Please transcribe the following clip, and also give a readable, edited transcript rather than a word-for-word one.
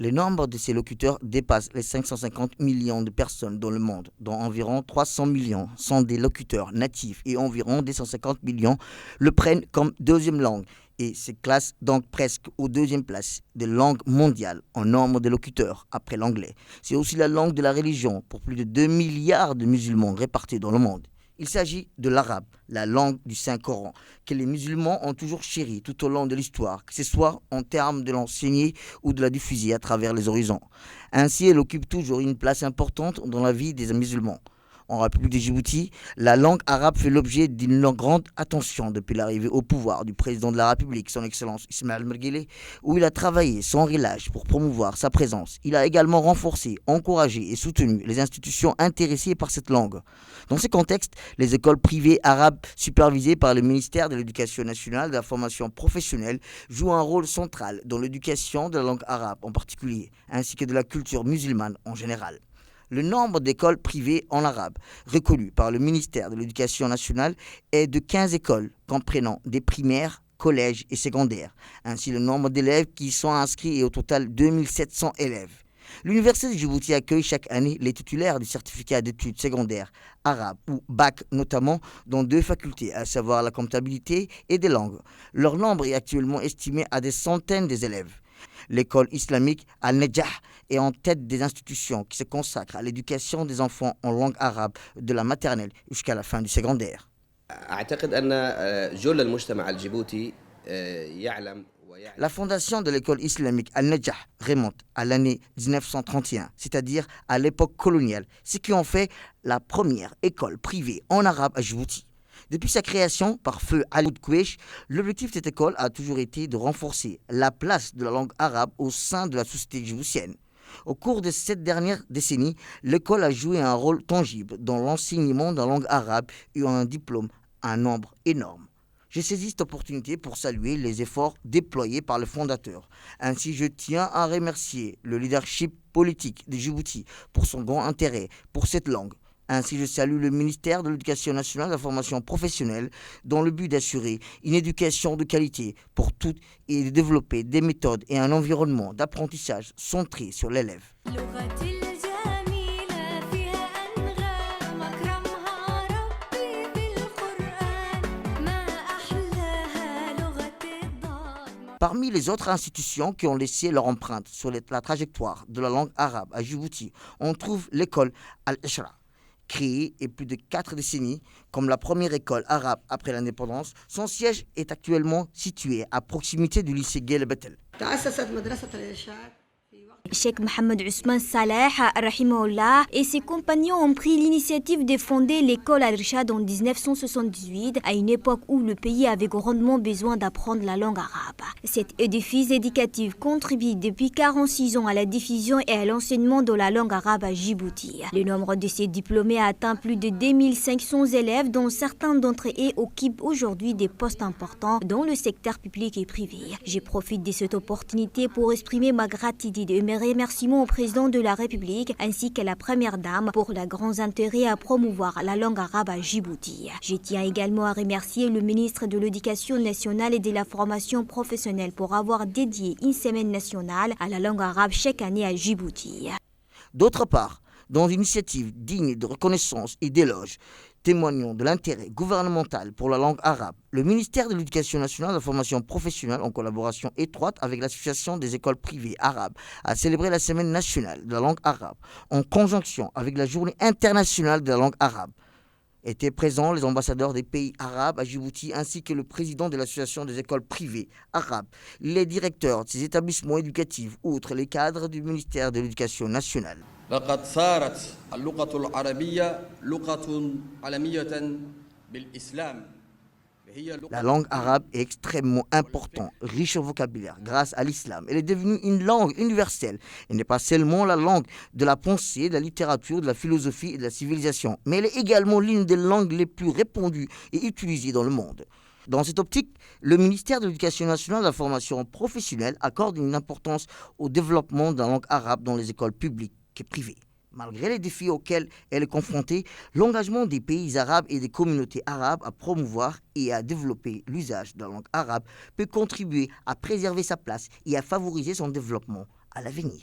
Le nombre de ces locuteurs dépasse les 550 millions de personnes dans le monde, dont environ 300 millions sont des locuteurs natifs et environ 250 millions le prennent comme deuxième langue et se classent donc presque aux deuxième place des langues mondiales en nombre de locuteurs après l'anglais. C'est aussi la langue de la religion pour plus de 2 milliards de musulmans répartis dans le monde. Il s'agit de l'arabe, la langue du Saint-Coran, que les musulmans ont toujours chérie tout au long de l'histoire, que ce soit en termes de l'enseigner ou de la diffuser à travers les horizons. Ainsi, elle occupe toujours une place importante dans la vie des musulmans. En République de Djibouti, la langue arabe fait l'objet d'une grande attention depuis l'arrivée au pouvoir du président de la République, son Excellence Ismaël Merguele, où il a travaillé sans relâche pour promouvoir sa présence. Il a également renforcé, encouragé et soutenu les institutions intéressées par cette langue. Dans ce contexte, les écoles privées arabes supervisées par le ministère de l'Éducation nationale et de la formation professionnelle jouent un rôle central dans l'éducation de la langue arabe en particulier, ainsi que de la culture musulmane en général. Le nombre d'écoles privées en arabe reconnues par le ministère de l'Éducation nationale est de 15 écoles, comprenant des primaires, collèges et secondaires. Ainsi, le nombre d'élèves qui y sont inscrits est au total 2700 élèves. L'Université de Djibouti accueille chaque année les titulaires du certificat d'études secondaires arabes ou bac notamment dans 2 facultés, à savoir la comptabilité et des langues. Leur nombre est actuellement estimé à des centaines d'élèves. L'école islamique Al-Najah est en tête des institutions qui se consacrent à l'éducation des enfants en langue arabe de la maternelle jusqu'à la fin du secondaire. La fondation de l'école islamique Al-Najah remonte à l'année 1931, c'est-à-dire à l'époque coloniale, ce qui en fait la première école privée en arabe à Djibouti. Depuis sa création par feu Aloud Kouesh, l'objectif de cette école a toujours été de renforcer la place de la langue arabe au sein de la société djiboutienne. Au cours de cette dernière décennie, l'école a joué un rôle tangible dans l'enseignement de la langue arabe et un diplôme un nombre énorme. J'ai saisi cette opportunité pour saluer les efforts déployés par le fondateur. Ainsi, je tiens à remercier le leadership politique de Djibouti pour son grand intérêt pour cette langue. Ainsi, je salue le ministère de l'Éducation nationale et de la formation professionnelle dans le but d'assurer une éducation de qualité pour toutes et de développer des méthodes et un environnement d'apprentissage centré sur l'élève. Parmi les autres institutions qui ont laissé leur empreinte sur la trajectoire de la langue arabe à Djibouti, on trouve l'école Al-Ishra. Créée il y a plus de 4 décennies comme la première école arabe après l'indépendance, son siège est actuellement situé à proximité du lycée Guel Betel. Cheikh Mohamed Ousmane Saleh, rahimahullah, et ses compagnons ont pris l'initiative de fonder l'école Al-Irshad en 1978, à une époque où le pays avait grandement besoin d'apprendre la langue arabe. Cet édifice éducatif contribue depuis 46 ans à la diffusion et à l'enseignement de la langue arabe à Djibouti. Le nombre de ses diplômés a atteint plus de 2500 élèves, dont certains d'entre eux occupent aujourd'hui des postes importants dans le secteur public et privé. Je profite de cette opportunité pour exprimer ma gratitude et mes remerciements au président de la République ainsi qu'à la première dame pour leur grand intérêt à promouvoir la langue arabe à Djibouti. Je tiens également à remercier le ministre de l'Éducation nationale et de la formation professionnelle pour avoir dédié une semaine nationale à la langue arabe chaque année à Djibouti. D'autre part, dans une initiative digne de reconnaissance et d'éloge, témoignant de l'intérêt gouvernemental pour la langue arabe, le ministère de l'Éducation nationale et de la formation professionnelle, en collaboration étroite avec l'Association des écoles privées arabes, a célébré la Semaine nationale de la langue arabe, en conjonction avec la Journée internationale de la langue arabe. Étaient présents les ambassadeurs des pays arabes à Djibouti ainsi que le président de l'Association des écoles privées arabes, les directeurs de ces établissements éducatifs, outre les cadres du ministère de l'Éducation nationale. لقد صارت اللغة العربية لغة عالمية بالإسلام. La langue arabe est extrêmement importante, riche en vocabulaire grâce à l'islam. Elle est devenue une langue universelle. Elle n'est pas seulement la langue de la pensée, de la littérature, de la philosophie et de la civilisation, mais elle est également l'une des langues les plus répandues et utilisées dans le monde. Dans cette optique, le ministère de l'Éducation nationale et de la formation professionnelle accorde une importance au développement de la langue arabe dans les écoles publiques et privées. Malgré les défis auxquels elle est confrontée, l'engagement des pays arabes et des communautés arabes à promouvoir et à développer l'usage de la langue arabe peut contribuer à préserver sa place et à favoriser son développement à l'avenir.